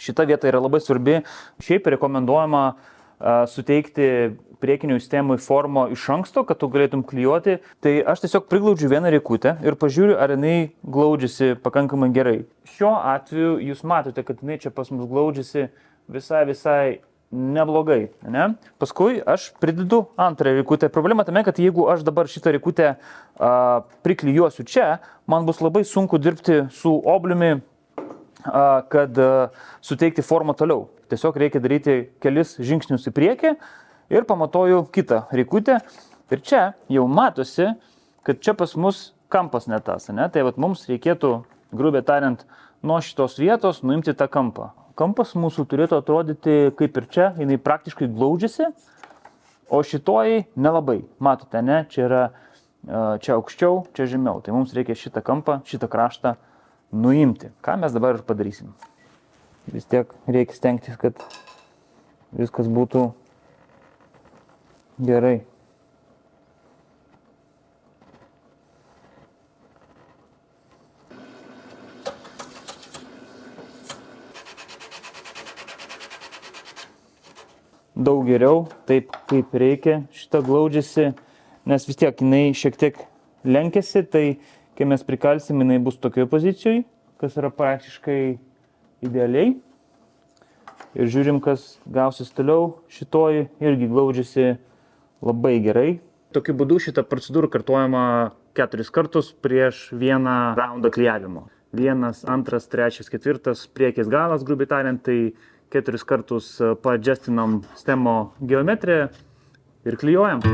Šita vieta yra labai svarbi. Šiaip rekomenduojama suteikti priekinių sistemui formą iš anksto, kad tu galėtum klijuoti. Tai aš tiesiog priglaudžiu vieną rėkutę ir pažiūriu, ar jinai glaudžiasi pakankamai gerai. Šiuo atveju jūs matote, kad jinai čia pas mus glaudžiasi visai neblogai. Ne? Paskui aš pridedu antrą rėkutę. Problema tame, kad jeigu aš dabar šitą rėkutę priklijuosiu čia, man bus labai sunku dirbti su obliumi, kad suteikti formą toliau. Tiesiog reikia daryti kelis žingsnius į priekį ir pamatuoju kitą rėkutę. Ir čia jau matosi, kad čia pas mus kampas ne tas. Ne? Tai vat mums reikėtų, grubiai tariant, nuo šitos vietos nuimti tą kampą. Kampas mūsų turėtų atrodyti kaip ir čia, jinai praktiškai glaudžiasi, o šitoji nelabai. Matote, ne? Čia yra čia aukščiau, čia žemiau. Tai mums reikia šitą kampą, šitą kraštą nuimti. Ką mes dabar ir padarysim. Vis tiek reikia stengtis, kad viskas būtų gerai. Daug geriau, taip kaip reikia, šitą glaudžiasi, nes vis tiek jinai šiek tiek lenkiasi, tai kai mes prikalsim, jinai bus tokioje pozicijoje, kas yra praktiškai idealiai. Ir žiūrim, kas gausis toliau. Šitoji irgi glaudžiasi labai gerai. Tokiu būdu šitą procedūrą kartuojama 4 kartus prieš vieną raundą klijavimo. 1, 2, 3, 4, priekis galas, grubiai tariant, tai 4 kartus paadjustinam stemo geometriją ir klijuojam.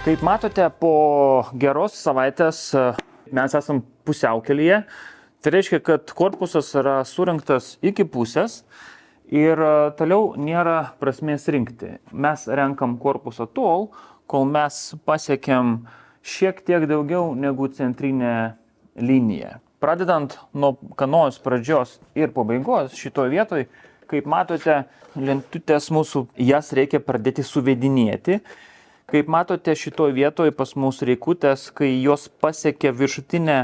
Kaip matote, po geros savaitės mes esam pusiaukelyje. Tai reiškia, kad korpusas yra surinktas iki pusės ir toliau nėra prasmės rinkti. Mes renkam korpusą tol, kol mes pasiekėm šiek tiek daugiau negu centrinė linija. Pradedant nuo kanojos pradžios ir pabaigos šitoje vietoje, kaip matote, lentutės mūsų, jas reikia pradėti suvedinėti. Kaip matote, šitoje vietoje pas mūsų reikutės, kai jos pasiekia viršutinę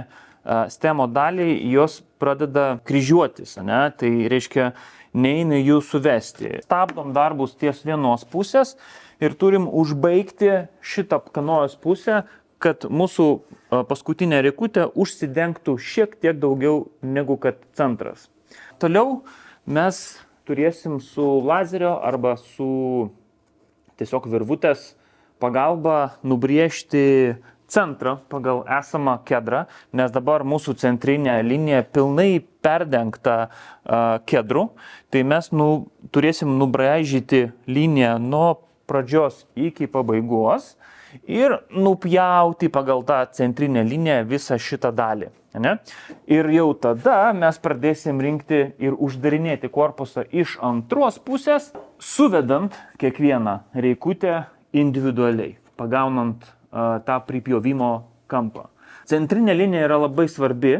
stemo daliai, jos pradeda kryžiuotis, ne? Tai reiškia, neina jų suvesti. Stabdom darbus ties vienos pusės ir turim užbaigti šitą kanojos pusę, kad mūsų paskutinė rėkutė užsidengtų šiek tiek daugiau negu kad centras. Toliau mes turėsim su lazerio arba su tiesiog virvutės pagalba nubrėžti centrą pagal esamą kedrą, nes dabar mūsų centrinė linija pilnai perdengta kedru, tai mes turėsim nubraižyti liniją nuo pradžios iki pabaigos ir nupjauti pagal tą centrinę liniją visą šitą dalį. Ne? Ir jau tada mes pradėsim rinkti ir uždarinėti korpusą iš antros pusės, suvedant kiekvieną reikutę individualiai, pagaunant tą pripjovimo kampą. Centrinė linija yra labai svarbi,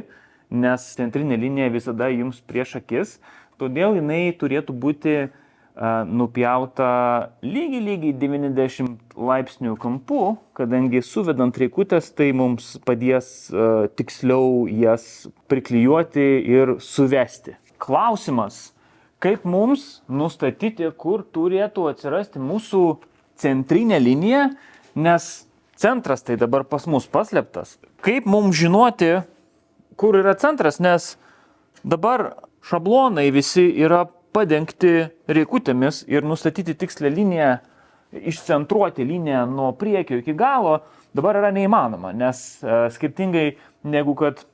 nes centrinė linija visada jums prieš akis, todėl jinai turėtų būti nupjauta lygiai 90 laipsnių kampu, kadangi suvedant reikutės tai mums padės tiksliau jas priklijuoti ir suvesti. Klausimas, kaip mums nustatyti, kur turėtų atsirasti mūsų centrinė linija, nes centras tai dabar pas mus paslėptas. Kaip mums žinoti, kur yra centras, nes dabar šablonai visi yra padengti reikutėmis ir nustatyti tikslę liniją, išcentruoti liniją nuo priekio iki galo, dabar yra neįmanoma, nes skirtingai negu kad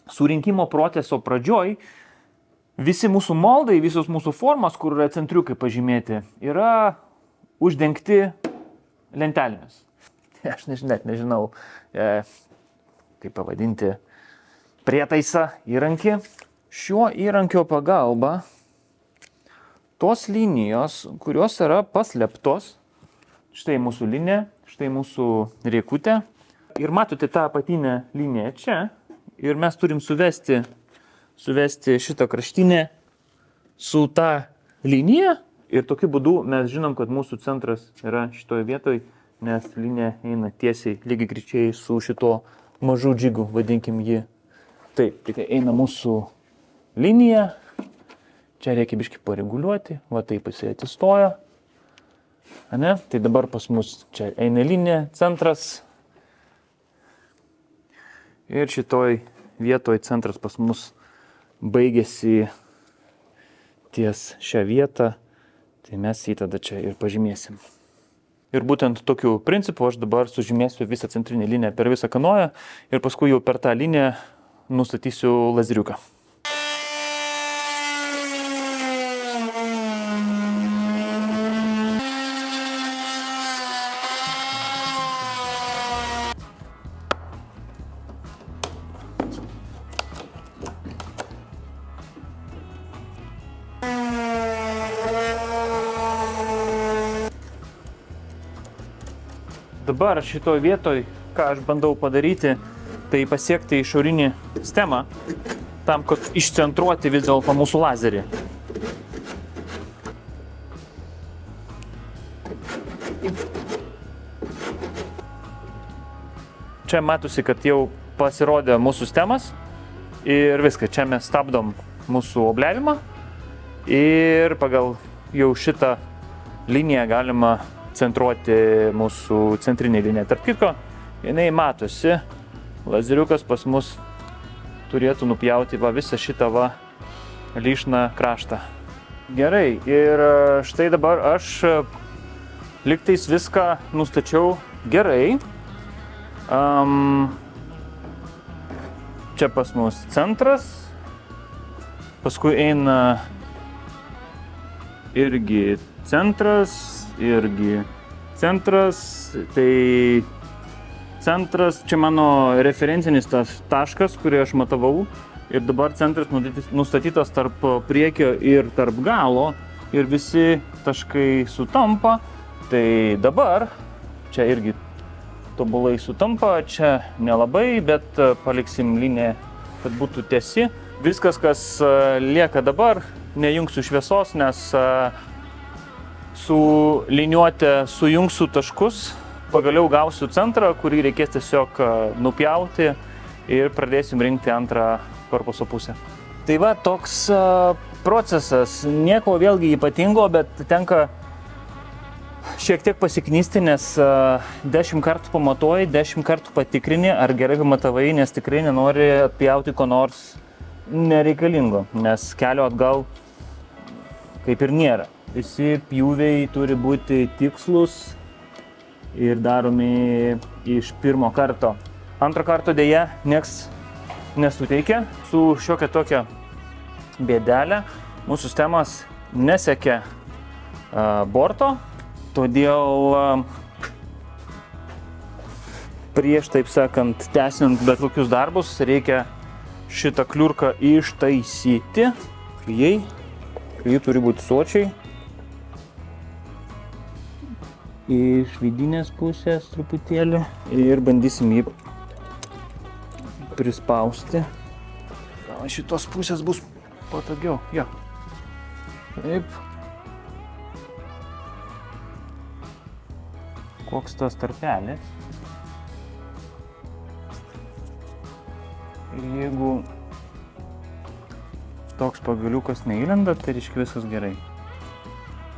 surinkimo proceso pradžioj, visi mūsų moldai, visos mūsų formos, kur yra centriukai pažymėti, yra uždengti lentelėmis. Aš net nežinau, kaip pavadinti prietaisą, įrankį. Šiuo įrankio pagalba tos linijos, kurios yra paslėptos, štai mūsų linija, štai mūsų reikutė. Ir matote tą apatinę liniją čia. Ir mes turim suvesti šitą kraštinę su tą liniją. Ir tokiu būdu mes žinom, kad mūsų centras yra šitoje vietoje, nes linija eina tiesiai lygiagrečiai su šito mažu džigu, vadinkim jį. Taip, tai eina mūsų linija. Čia reikia biškį pareguliuoti, va taip jisai atsistoja. Ane? Tai dabar pas mus čia eina linija, centras. Ir šitoj vietoj centras pas mus baigėsi ties šią vietą. Tai mes jį tada čia ir pažymėsim. Ir būtent tokiu principu aš dabar sužymėsiu visą centrinę liniją per visą kanoją ir paskui jau per tą liniją nustatysiu lazeriuką. Dabar šitoj vietoj, ką aš bandau padaryti, tai pasiekti išorinį stemą, tam, kad išcentruoti vis dėlto mūsų lazerį. Čia matosi, kad jau pasirodė mūsų stemas ir viską, čia mes stabdom mūsų obliavimą ir pagal jau šitą liniją galima centruoti mūsų centrinė linija. Tarp kitko, jinai matosi, lazeriukas pas mus turėtų nupjauti visą šitą lyšną kraštą. Gerai, ir štai dabar aš lygtais viską nustačiau gerai. Čia pas mus centras, paskui eina irgi centras, tai centras, čia mano referencinis tas taškas, kurį aš matavau ir dabar centras nustatytas tarp priekio ir tarp galo ir visi taškai sutampa, tai dabar čia irgi tobulai sutampa, čia nelabai, bet paliksim liniją, kad būtų tiesi. Viskas, kas lieka dabar, nejungsiu šviesos, nes su liniuote sujungsiu taškus, pagaliau gausiu centrą, kurį reikės tiesiog nupjauti ir pradėsim rinkti antrą korpuso pusę. Tai va, toks procesas, nieko vėlgi ypatingo, bet tenka šiek tiek pasiknysti, nes 10 kartų pamatuoji, 10 kartų patikrini, ar gerai pamatavai, nes tikrai nenori atpjauti ko nors nereikalingo, nes kelio atgal kaip ir nėra. Visi pjūviai turi būti tikslus ir daromi iš pirmo karto. Antro karto dėja nieks nesuteikia. Su šiokia tokia bėdelė mūsų sistemas nesekė borto, todėl prieš, taip sakant, tęsiant bet kokius darbus, reikia šitą kliurką ištaisyti. Ji turi būti sočiai. Iš vidinės pusės truputėlį ir bandysim jį prispausti. Gal šitos pusės bus patogiau. Jo. Taip. Koks tas tarpelis. Ir jeigu toks pagaliukas neįlenda, tai reiškia viskas gerai.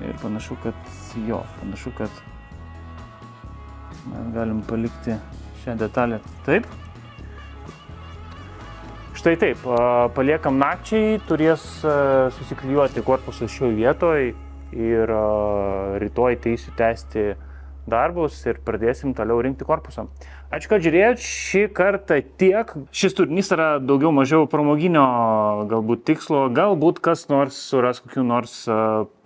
Ir panašu, kad mes galim palikti šią detalę taip. Štai taip, paliekam nakčiai, turės susiklijuoti korpusas šioje vietoje ir rytoj teisiu tęsti darbus ir pradėsim toliau rinkti korpusą. Ačiū, kad žiūrėjot, šį kartą tiek. Šis turinys yra daugiau mažiau pramoginio galbūt tikslo, galbūt kas nors suras kokių nors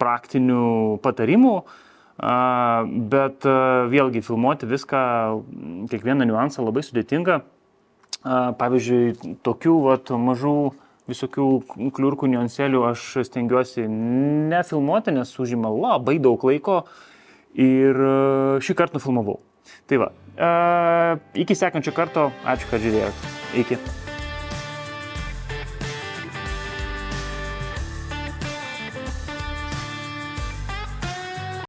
praktinių patarimų, bet vėlgi filmuoti viską, kiekvieną niuansą labai sudėtinga. Pavyzdžiui, tokių mažų visokių kliurkų niuansėlių aš stengiuosi nefilmuoti, nes užima labai daug laiko ir šį kartą nufilmavau. Tai va, iki sekančio karto, ačiū, kad žiūrėjot. Iki.